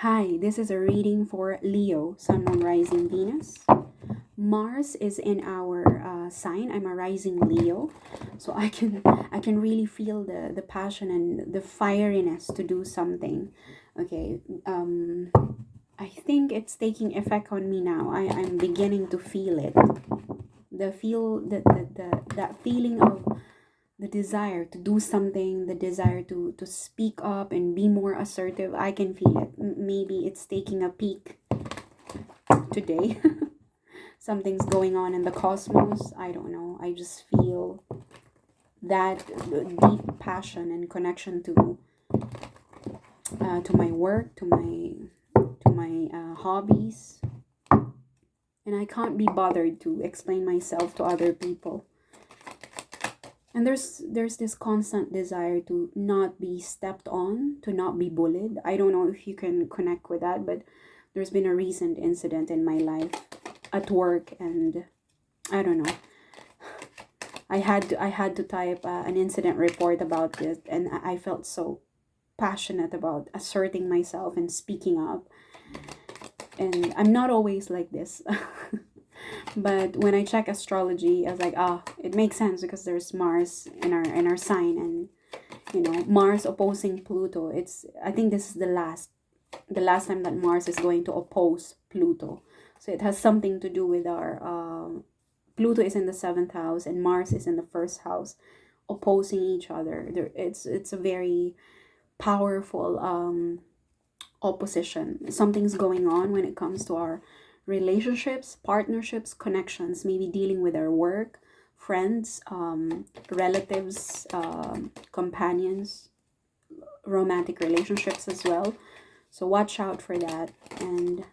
Hi, this is a reading for Leo, Sun, Moon, Rising, Venus. Mars is in our sign. I'm a rising Leo, so I can really feel the passion and the fieriness to do something. Okay, I think it's taking effect on me now. I'm beginning to feel it. That feeling of the desire to do something, the desire to speak up and be more assertive. I can feel it. Maybe it's taking a peak today. Something's going on in the cosmos. I don't know. I just feel that deep passion and connection to my work, to my hobbies, and I can't be bothered to explain myself to other people. And there's this constant desire to not be stepped on, to not be bullied. I don't know if you can connect with that, but there's been a recent incident in my life at work, and I don't know. I had to type an incident report about this, and I felt so passionate about asserting myself and speaking up. And I'm not always like this. But when I check astrology, I was like, it makes sense because there's Mars in our sign, and Mars opposing Pluto. I think this is the last time that Mars is going to oppose Pluto. So it has something to do with our Pluto is in the seventh house and Mars is in the first house, opposing each other. It's a very powerful opposition. Something's going on when it comes to our relationships, partnerships, connections, maybe dealing with our work, friends, relatives, companions, romantic relationships as well. So watch out for that. And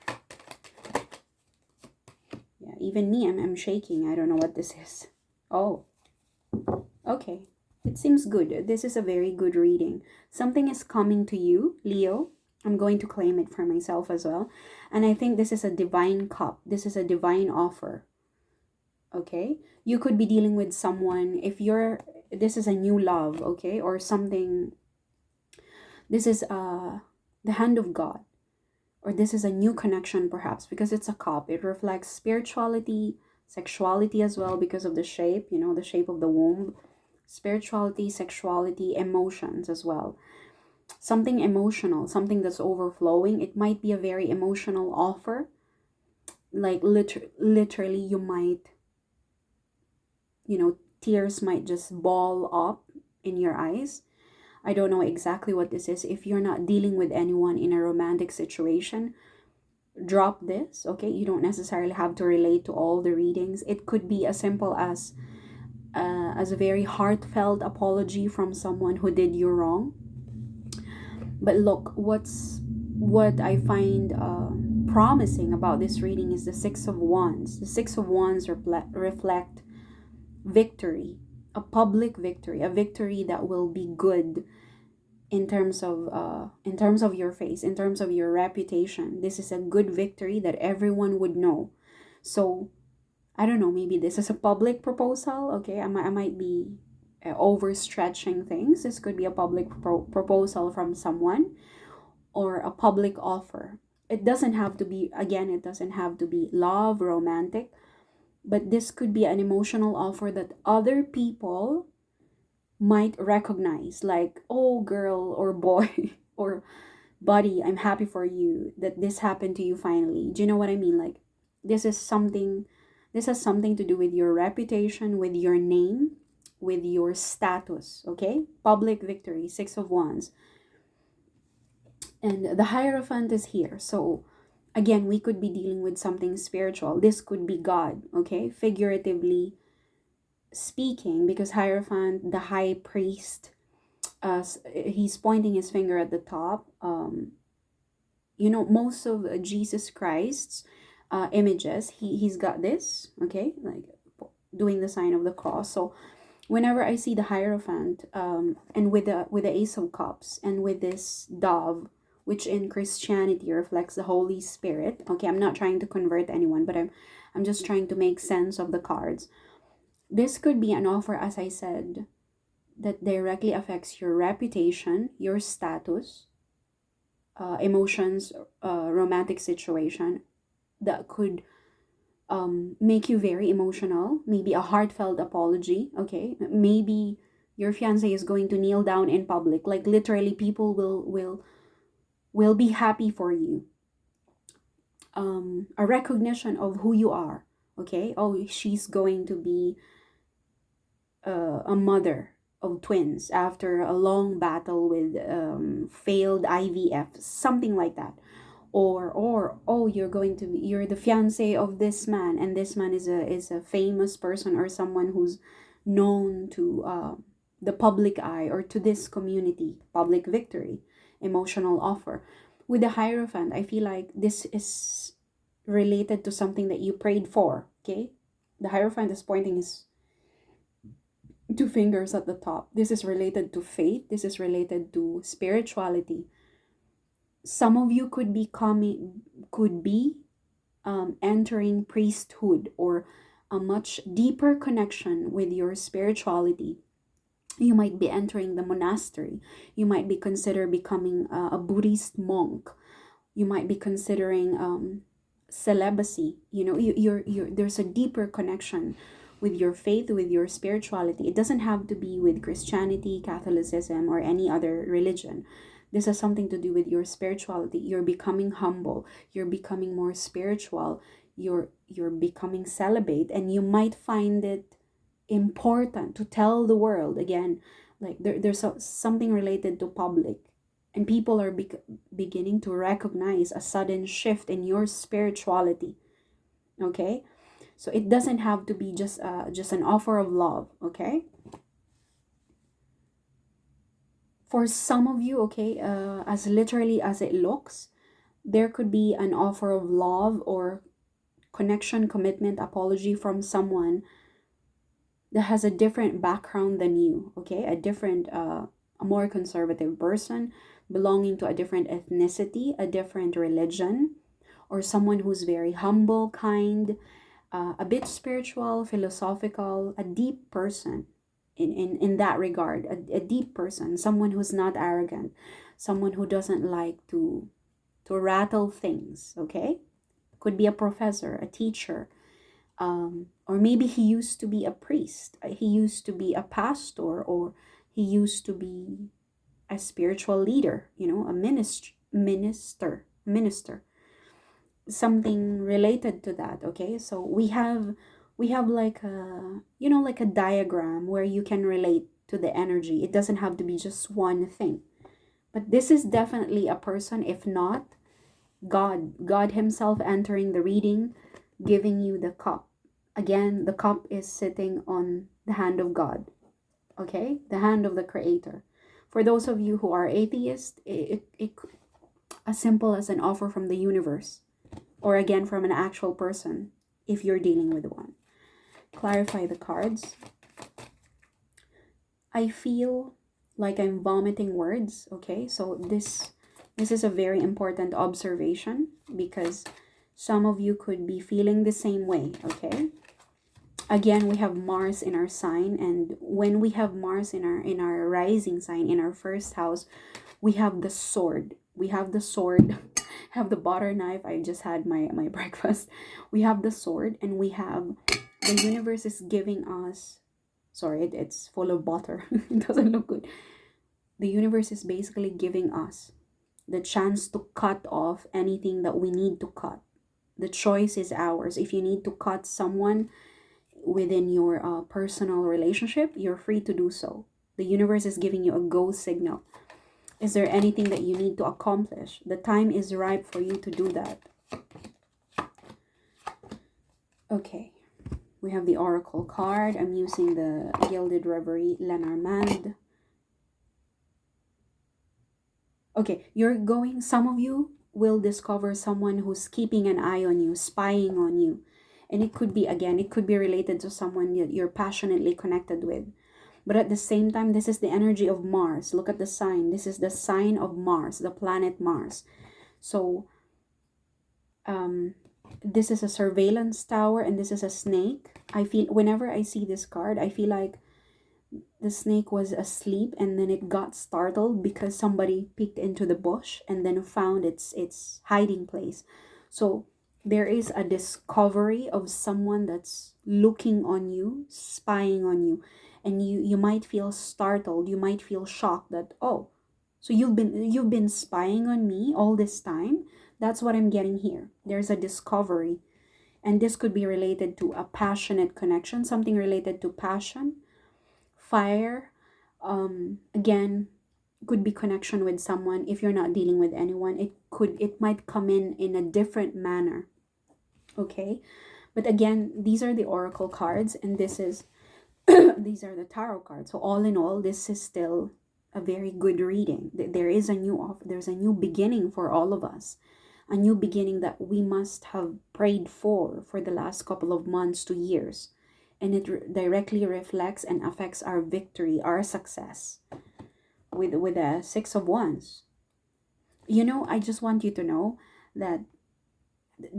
yeah, even me, I'm shaking. I don't know what this is. Oh, okay. It seems good. This is a very good reading. Something is coming to you, Leo. I'm going to claim it for myself as well. And I think this is a divine cup. This is a divine offer. Okay? You could be dealing with someone this is a new love, okay? Or something. This is the hand of God. Or this is a new connection perhaps because it's a cup. It reflects spirituality, sexuality as well because of the shape, the shape of the womb. Spirituality, sexuality, emotions as well. Something emotional, something that's overflowing. It might be a very emotional offer. Like literally you might, tears might just ball up in your eyes. I don't know exactly what this is. If you're not dealing with anyone in a romantic situation, drop this, okay? You don't necessarily have to relate to all the readings. It could be as simple as a very heartfelt apology from someone who did you wrong. But look, what I find promising about this reading is the Six of Wands. The Six of Wands reflect victory, a public victory, a victory that will be good in terms of your face, in terms of your reputation. This is a good victory that everyone would know. So I don't know, maybe this is a public proposal. Okay, I might be overstretching things. This could be a public proposal from someone or a public offer. It doesn't have to be, again, it doesn't have to be love, romantic, but this could be an emotional offer that other people might recognize, like, oh, girl or boy, or buddy, I'm happy for you that this happened to you finally. Do you know what I mean? Like, this is something, this has something to do with your reputation, with your name, with your status, okay? Public victory, Six of Wands. And the Hierophant is here. So, again, we could be dealing with something spiritual. This could be God, okay? Figuratively speaking, because Hierophant, the high priest, he's pointing his finger at the top. Most of Jesus Christ's images, he's got this, okay, like doing the sign of the cross. So whenever I see the Hierophant, and with the Ace of Cups and with this dove, which in Christianity reflects the Holy Spirit. Okay, I'm not trying to convert anyone, but I'm just trying to make sense of the cards. This could be an offer, as I said, that directly affects your reputation, your status, emotions, romantic situation that could make you very emotional. Maybe a heartfelt apology. Okay, maybe your fiance is going to kneel down in public. Like literally, people will be happy for you. A recognition of who you are. Okay, oh, she's going to be a mother of twins after a long battle with failed IVF, something like that. Or oh, you're the fiance of this man, and this man is a famous person or someone who's known to the public eye or to this community. Public victory, emotional offer. With the Hierophant, I feel like this is related to something that you prayed for. Okay, the Hierophant is pointing his two fingers at the top. This is related to faith. This is related to spirituality. Some of you could be entering priesthood or a much deeper connection with your spirituality. You might be entering the monastery. You might be consider becoming a Buddhist monk. You might be considering celibacy. You know, there's a deeper connection with your faith, with your spirituality. It doesn't have to be with Christianity, Catholicism, or any other religion. This has something to do with your spirituality. You're becoming humble. You're becoming more spiritual. You're becoming celibate, and you might find it important to tell the world again. Like something related to public, and people are beginning to recognize a sudden shift in your spirituality. Okay, so it doesn't have to be just an offer of love. Okay, for some of you, okay, as literally as it looks, there could be an offer of love or connection, commitment, apology from someone that has a different background than you. Okay, a more conservative person belonging to a different ethnicity, a different religion, or someone who's very humble, kind, a bit spiritual, philosophical, a deep person in that regard, a deep person, someone who's not arrogant, someone who doesn't like to rattle things. Okay, could be a professor, a teacher, or maybe he used to be a priest, he used to be a pastor, or he used to be a spiritual leader, you know, a minister, something related to that. Okay, so we have like a, you know, like a diagram where you can relate to the energy. It doesn't have to be just one thing, but this is definitely a person. If not, God himself entering the reading, giving you the cup. Again, the cup is sitting on the hand of God. Okay, the hand of the creator. For those of you who are atheist, it as simple as an offer from the universe, or again from an actual person if you're dealing with one. Clarify the cards. I feel like I'm vomiting words. Okay, so this is a very important observation, because some of you could be feeling the same way. Okay, again, we have Mars in our sign, and when we have Mars in our rising sign, in our first house, we have the sword. We have the sword. Have the butter knife. I just had my breakfast. We have the sword, and we have the universe is giving us, sorry, it's full of butter. It doesn't look good. The universe is basically giving us the chance to cut off anything that we need to cut. The choice is ours. If you need to cut someone within your personal relationship, you're free to do so. The universe is giving you a go signal. Is there anything that you need to accomplish? The time is ripe for you to do that. Okay, we have the Oracle card. I'm using the Gilded Reverie Lenormand. Okay, some of you will discover someone who's keeping an eye on you, spying on you. And it could be, again, it could be related to someone that you're passionately connected with. But at the same time, this is the energy of Mars. Look at the sign. This is the sign of Mars, the planet Mars. So, this is a surveillance tower, and this is a snake. I feel, whenever I see this card, I feel like The snake was asleep, and then it got startled because somebody peeked into the bush and then found its hiding place. So there is a discovery of someone that's looking on you, spying on you, and you might feel startled, you might feel shocked that, oh, so you've been spying on me all this time. That's what I'm getting here. There's a discovery, and this could be related to a passionate connection, something related to passion, fire. Again, could be connection with someone. If you're not dealing with anyone, it might come in a different manner. Okay, but again, these are the oracle cards, and this is these are the tarot cards. So all in all, this is still a very good reading. There is there's a new beginning for all of us, a new beginning that we must have prayed for the last couple of months to years, and it directly reflects and affects our victory, our success, with a Six of Wands. I just want you to know that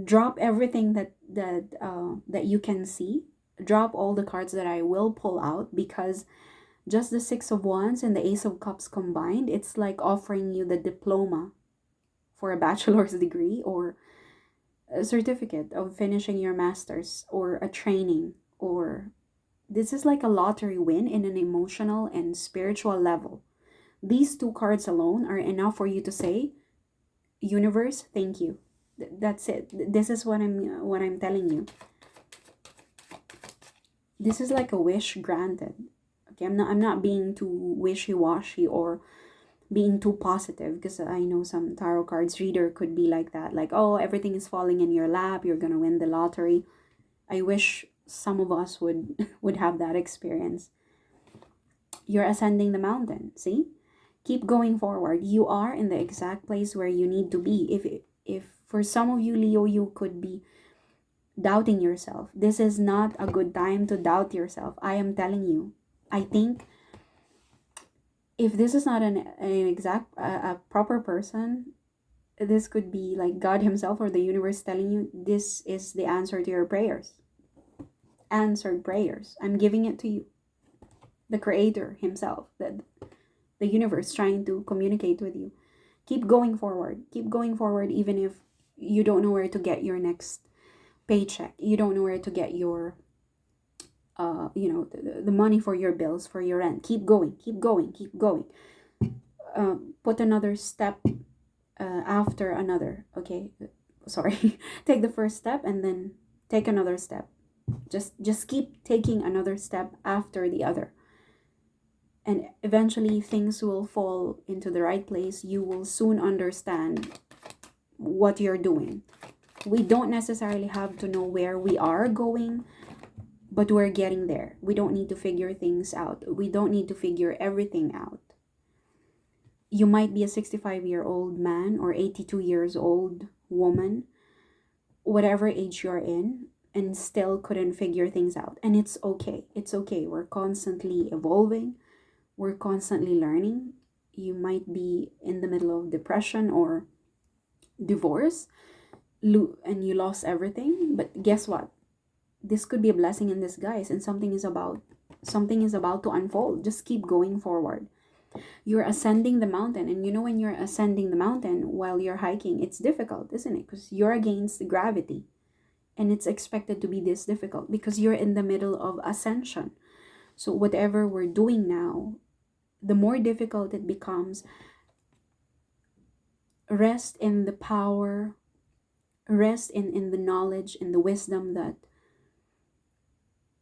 drop everything that you can see. Drop all the cards that I will pull out, because just the Six of Wands and the Ace of Cups combined, it's like offering you the diploma for a bachelor's degree, or a certificate of finishing your master's, or a training, or this is like a lottery win in an emotional and spiritual level. These two cards alone are enough for you to say, universe, thank you. That's it. This is what I'm telling you. This is like a wish granted. Okay, I'm not being too wishy-washy or being too positive, because I know some tarot cards reader could be like that, like, oh, everything is falling in your lap, you're gonna win the lottery. I wish some of us would would have that experience. You're ascending the mountain. See, keep going forward. You are in the exact place where you need to be. If for some of you, Leo, you could be doubting yourself, this is not a good time to doubt yourself. I am telling you. I think if this is not an exact a proper person, this could be like God himself or the universe telling you this is the answer to your prayers. Answered prayers. I'm giving it to you. The creator himself, the universe trying to communicate with you. Keep going forward. Keep going forward, even if you don't know where to get your next paycheck. You don't know where to get your the money for your bills, for your rent. Keep going, keep going, keep going. Put another step after another. Okay, sorry. Take the first step and then take another step. Just keep taking another step after the other, and eventually things will fall into the right place. You will soon understand what you're doing. We don't necessarily have to know where we are going, but we're getting there. We don't need to figure things out. We don't need to figure everything out. You might be a 65-year-old man or 82 years old woman, whatever age you're in, and still couldn't figure things out. And it's okay. It's okay. We're constantly evolving. We're constantly learning. You might be in the middle of depression or divorce, and you lost everything. But guess what? This could be a blessing in disguise, and something is about to unfold. Just keep going forward. You're ascending the mountain, and when you're ascending the mountain while you're hiking, it's difficult, isn't it? Because you're against gravity, and it's expected to be this difficult because you're in the middle of ascension. So whatever we're doing now, the more difficult it becomes. Rest in the power, rest in the knowledge and the wisdom that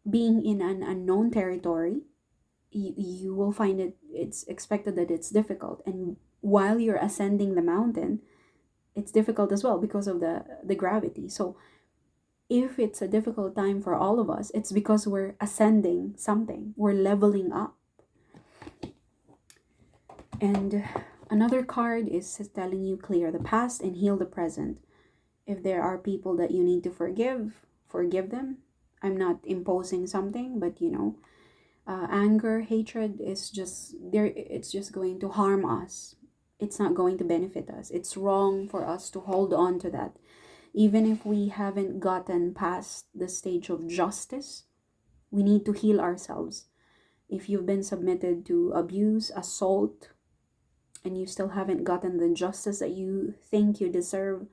being in an unknown territory, you will find it's expected that it's difficult. And while you're ascending the mountain, it's difficult as well because of the gravity. So if it's a difficult time for all of us, it's because we're ascending something, we're leveling up. And another card is telling you clear the past and heal the present. If there are people that you need to forgive them. I'm not imposing something, but anger, hatred is just there. It's just going to harm us. It's not going to benefit us. It's wrong for us to hold on to that. Even if we haven't gotten past the stage of justice, we need to heal ourselves. If you've been submitted to abuse, assault, and you still haven't gotten the justice that you think you deserve,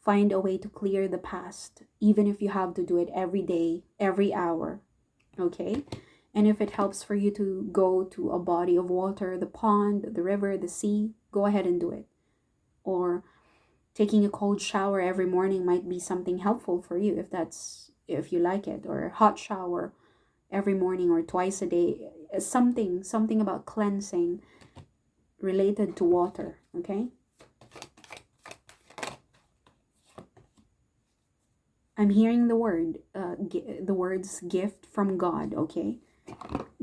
find a way to clear the past, even if you have to do it every day, every hour, okay? And if it helps for you to go to a body of water, the pond, the river, the sea, go ahead and do it. Or taking a cold shower every morning might be something helpful for you if you like it, or a hot shower every morning or twice a day. Something about cleansing related to water, okay? I'm hearing the words gift from God, okay?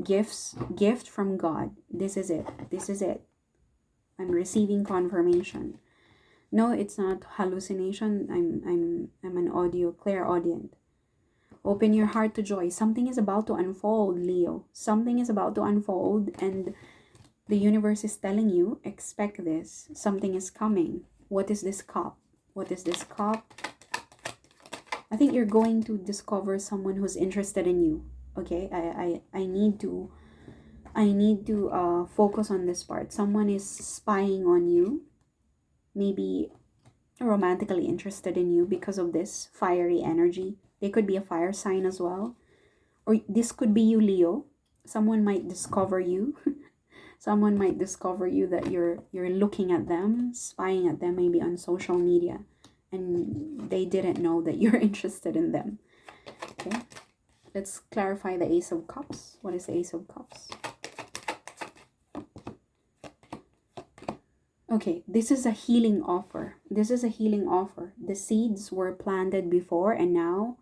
Gift from God. This is it. I'm receiving confirmation. No, it's not hallucination. I'm an clairaudient. Open your heart to joy. Something is about to unfold, Leo. Something is about to unfold, and the universe is telling you, expect this. Something is coming. What is this cup? What is this cup? I think you're going to discover someone who's interested in you. Okay, I need to focus on this part. Someone is spying on you, maybe romantically interested in you because of this fiery energy. They could be a fire sign as well, or this could be you, Leo. Someone might discover you. Someone might discover you that you're looking at them, spying at them, maybe on social media, and they didn't know that you're interested in them. Okay, let's clarify the Ace of Cups. What is the Ace of Cups? Okay, this is a healing offer. This is a healing offer. The seeds were planted before, and now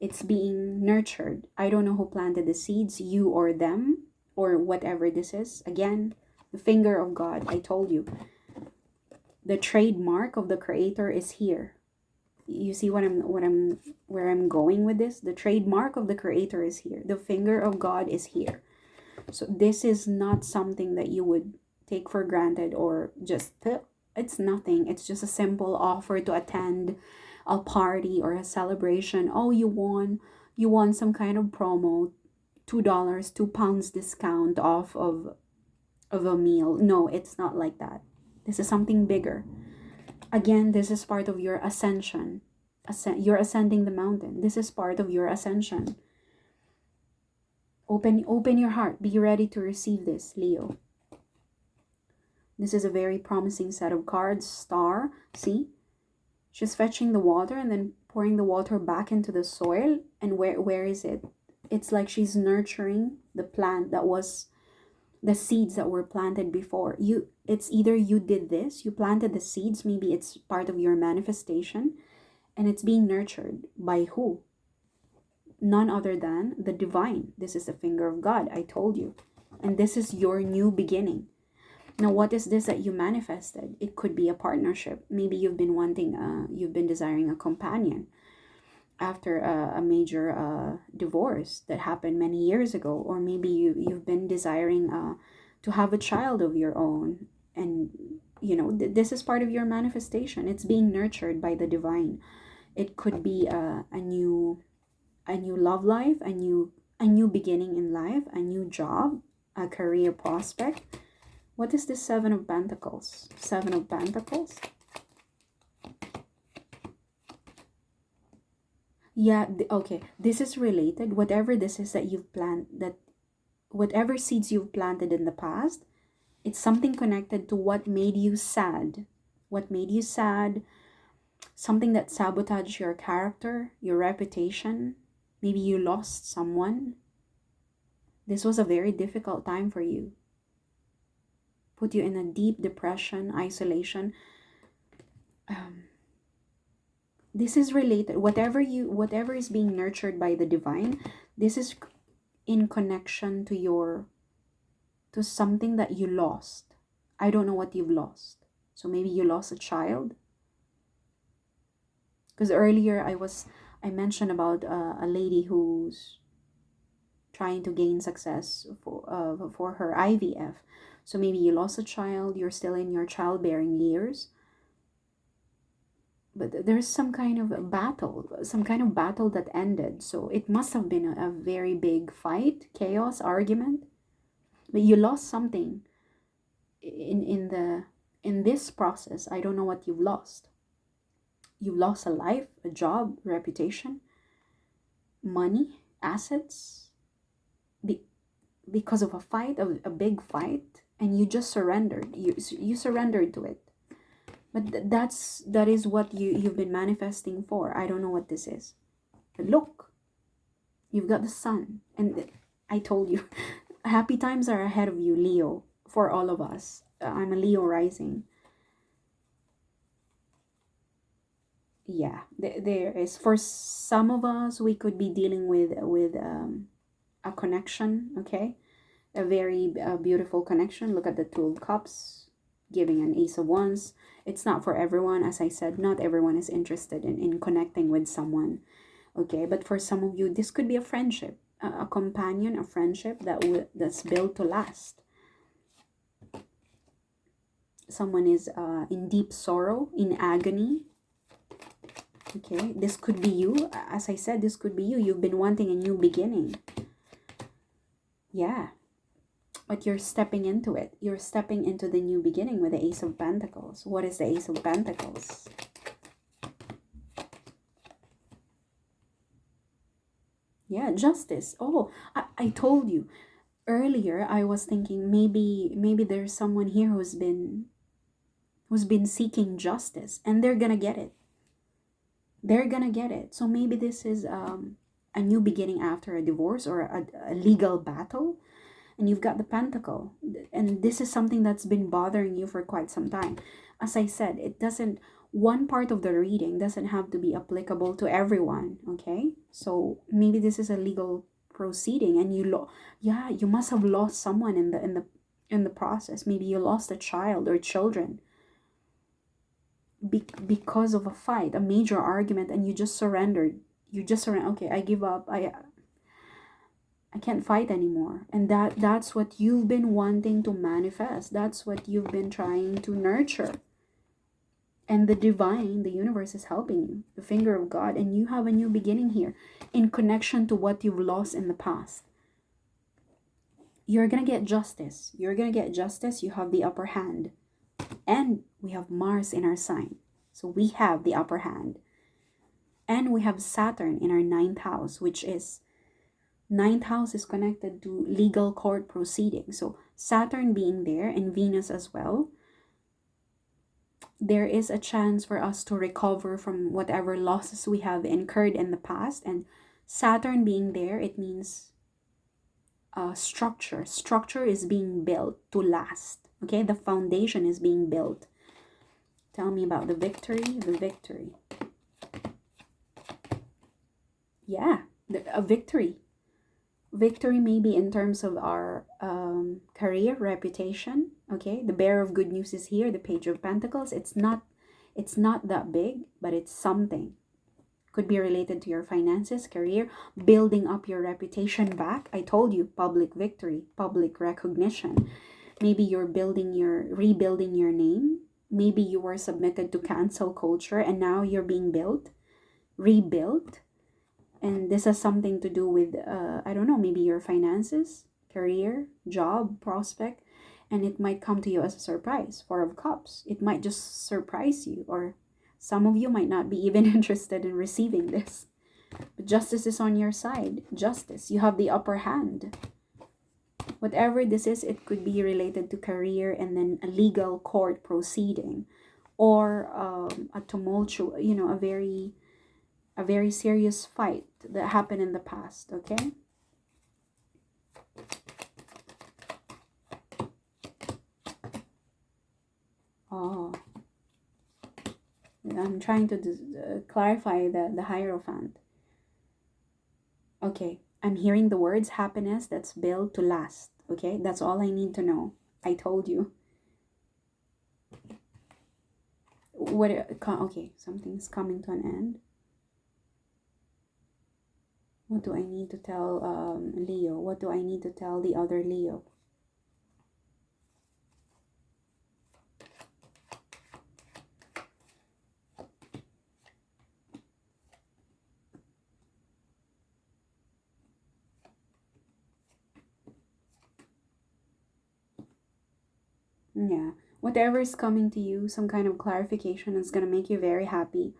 it's being nurtured. I don't know who planted the seeds, you or them, or whatever this is. Again, the finger of God. I told you. The trademark of the Creator is here. You see where I'm going with this? The trademark of the Creator is here. The finger of God is here. So this is not something that you would take for granted or just, it's nothing. It's just a simple offer to attend a party or a celebration. Oh, you won some kind of promo, $2, £2 discount off of a meal. No, it's not like that. This is something bigger. Again, this is part of your ascension. You're ascending the mountain. This is part of your ascension. Open your heart. Be ready to receive this, Leo. This is a very promising set of cards. Star, see? She's fetching the water and then pouring the water back into the soil. And where is it? It's like she's nurturing the plant that was the seeds that were planted before. It's either you did this, you planted the seeds, maybe it's part of your manifestation, and it's being nurtured by who? None other than the divine. This is the finger of God, I told you. And this is your new beginning. Now, what is this that you manifested? It could be a partnership. Maybe you've been desiring a companion after a major divorce that happened many years ago. Or maybe you've been desiring to have a child of your own. And, this is part of your manifestation. It's being nurtured by the divine. It could be a new love life, a new beginning in life, a new job, a career prospect. What is this Seven of Pentacles? Seven of Pentacles. Yeah, okay. This is related. Whatever this is that you've planted, whatever seeds you've planted in the past, it's something connected to what made you sad. What made you sad? Something that sabotaged your character, your reputation. Maybe you lost someone. This was a very difficult time for you. Put you in a deep depression, isolation. This is related. Whatever is being nurtured by the divine, this is in connection to something that you lost. I don't know what you've lost. So maybe you lost a child. Because earlier I mentioned about a lady who's trying to gain success for her IVF. So maybe you lost a child, you're still in your childbearing years. but there's some kind of a battle, some kind of battle that ended. So it must have been a very big fight, chaos, argument. But you lost something in this process. I don't know what you've lost. You've lost a life, a job, reputation, money, assets, be, because of a fight, a big fight, and you just surrendered. You surrendered to it. But that is what you've been manifesting for. I don't know what this is. But look, you've got the sun. And I told you, happy times are ahead of you, Leo, for all of us. I'm a Leo rising. Yeah, there is, for some of us, we could be dealing with a connection, okay? A very beautiful connection. Look at the Two of Cups, giving an Ace of Wands. It's not for everyone. As I said, not everyone is interested in connecting with someone, okay? But for some of you, this could be a friendship, a companion, a friendship that's built to last. Someone is in deep sorrow, in agony, okay? This could be you. As I said, this could be you. You've been wanting a new beginning. Yeah. But you're stepping into it. You're stepping into the new beginning with the Ace of Pentacles. What is the Ace of Pentacles? Yeah, justice. Oh, I told you earlier. I was thinking maybe there's someone here who's been seeking justice, and they're gonna get it. They're gonna get it. So maybe this is a new beginning after a divorce or a legal battle. And you've got the Pentacle, and this is something that's been bothering you for quite some time. As I said, it doesn't, one part of the reading doesn't have to be applicable to everyone, okay? So maybe this is a legal proceeding, and you must have lost someone in the process. Maybe you lost a child or children because of a fight, a major argument, and you just surrendered. Okay, I give up. I can't fight anymore. And that's what you've been wanting to manifest. That's what you've been trying to nurture. And the divine, the universe is helping you. The finger of God. And you have a new beginning here in connection to what you've lost in the past. You're going to get justice. You're going to get justice. You have the upper hand. And we have Mars in our sign. So we have the upper hand. And we have Saturn in our 9th house, which is, 9th house is connected to legal court proceedings. So Saturn being there and Venus as well, there is a chance for us to recover from whatever losses we have incurred in the past. And Saturn being there, it means structure. Structure is being built to last. Okay, the foundation is being built. Tell me about the victory. The victory. Yeah, a victory. Victory maybe in terms of our career, reputation, okay? The bearer of good news is here, the Page of Pentacles. It's not that big, but it's something. Could be related to your finances, career, building up your reputation back. I told you, public victory, public recognition. Maybe you're rebuilding your name. Maybe you were submitted to cancel culture and now you're being rebuilt. And this has something to do with, I don't know, maybe your finances, career, job, prospect. And it might come to you as a surprise. 4 of Cups. It might just surprise you. Or some of you might not be even interested in receiving this. But justice is on your side. Justice. You have the upper hand. Whatever this is, it could be related to career and then a legal court proceeding. Or a tumultuous, a very serious fight that happened in the past, okay? Oh, I'm trying to clarify the Hierophant. Okay, I'm hearing the words happiness that's built to last, okay? That's all I need to know. I told you. Okay, something's coming to an end. What do I need to tell Leo? What do I need to tell the other Leo? Yeah. Whatever is coming to you, some kind of clarification is gonna make you very happy.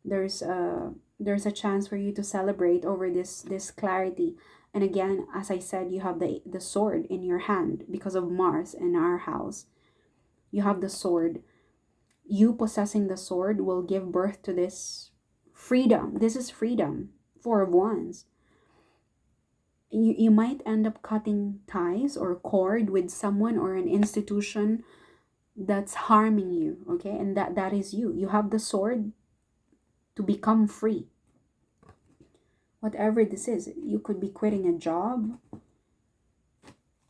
There's a chance for you to celebrate over this clarity. And again, as I said, you have the sword in your hand because of Mars in our house. You have the sword. You possessing the sword will give birth to this freedom. This is freedom. Four of Wands. You might end up cutting ties or cord with someone or an institution that's harming you, okay? And that is you. You have the sword to become free. Whatever this is, you could be quitting a job.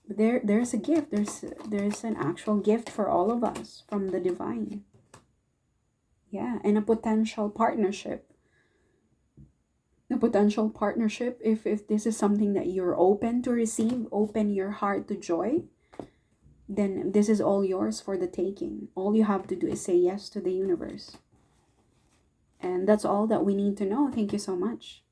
There's a gift. There's an actual gift for all of us from the divine. Yeah, and a potential partnership. A potential partnership, if this is something that you're open to receive, open your heart to joy, then this is all yours for the taking. All you have to do is say yes to the universe. And that's all that we need to know. Thank you so much.